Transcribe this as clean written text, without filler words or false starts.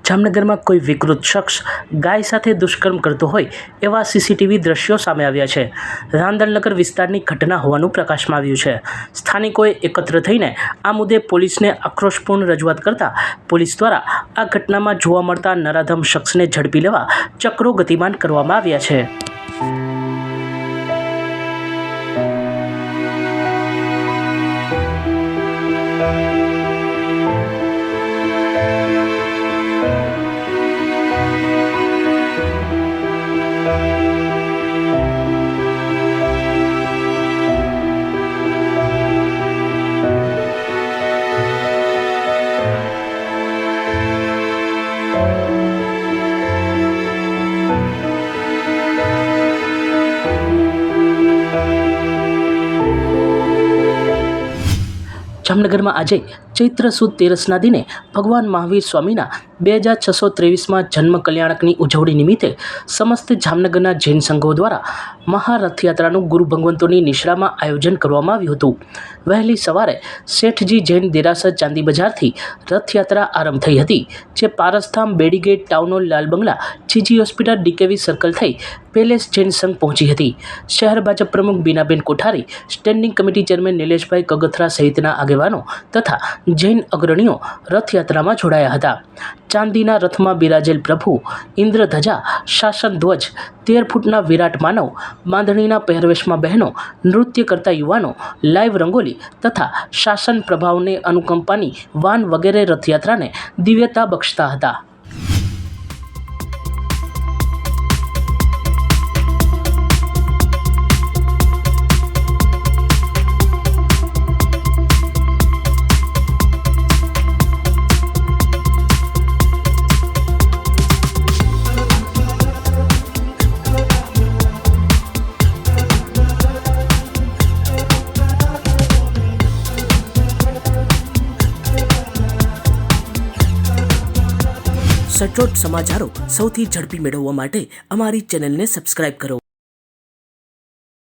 જામનગરમાં કોઈ વિકૃત શખ્સ ગાય સાથે દુષ્કર્મ કરતો હોય એવા સીસીટીવી દ્રશ્યો સામે આવ્યા છે. રાંદલનગર વિસ્તારની ઘટના હોવાનું પ્રકાશમાં આવ્યું છે. સ્થાનિકોએ એકત્ર થઈને આ મુદ્દે પોલીસને આક્રોશપૂર્ણ રજૂઆત કરતા પોલીસ દ્વારા આ ઘટનામાં જોવા મળતા નરાધમ શખ્સને ઝડપી લેવા ચક્રો ગતિમાન કરવામાં આવ્યા છે. જામનગરમાં આજે ચૈત્ર સુદ તેરસના દિને ભગવાન મહાવીર સ્વામીના 2623માં જન્મ કલ્યાણકની ઉજવણી નિમિત્તે સમસ્ત જામનગરના જૈન સંઘો દ્વારા મહારથયાત્રાનું ગુરુ ભગવંતોની નિશ્રામાં આયોજન કરવામાં આવ્યું હતું. વહેલી સવારે શેઠજી જૈન દેરાસર ચાંદી બજારથી રથયાત્રા આરંભ થઈ હતી, જે પારસધામ, બેડીગેટ, ટાઉન હોલ, લાલ બંગલા, જીજી હોસ્પિટલ, ડીકેવી સર્કલ થઈ પેલેસ જૈન સંઘ પહોંચી હતી. શહેર ભાજપ પ્રમુખ બીનાબેન કોઠારી, સ્ટેન્ડિંગ કમિટી ચેરમેન નિલેશભાઈ કગથરા સહિતના આગેવાનો તથા જૈન અગ્રણીઓ રથયાત્રામાં જોડાયા હતા. ચાંદીના રથમાં બિરાજેલ પ્રભુ, ઇન્દ્રધજા, શાસન ધ્વજ, 13 ફૂટના વિરાટ માનવ, બાંધણીના પહેરવેશમાં બહેનો, નૃત્ય કરતા યુવાનો, લાઈવ રંગોલી તથા શાસન પ્રભાવને અનુકંપાની વાન વગેરે રથયાત્રાને દિવ્યતા બક્ષતા હતા. સચોટ સમાચારો સૌથી ઝડપી મેળવવા માટે અમારી ચેનલને સબસ્ક્રાઇબ કરો.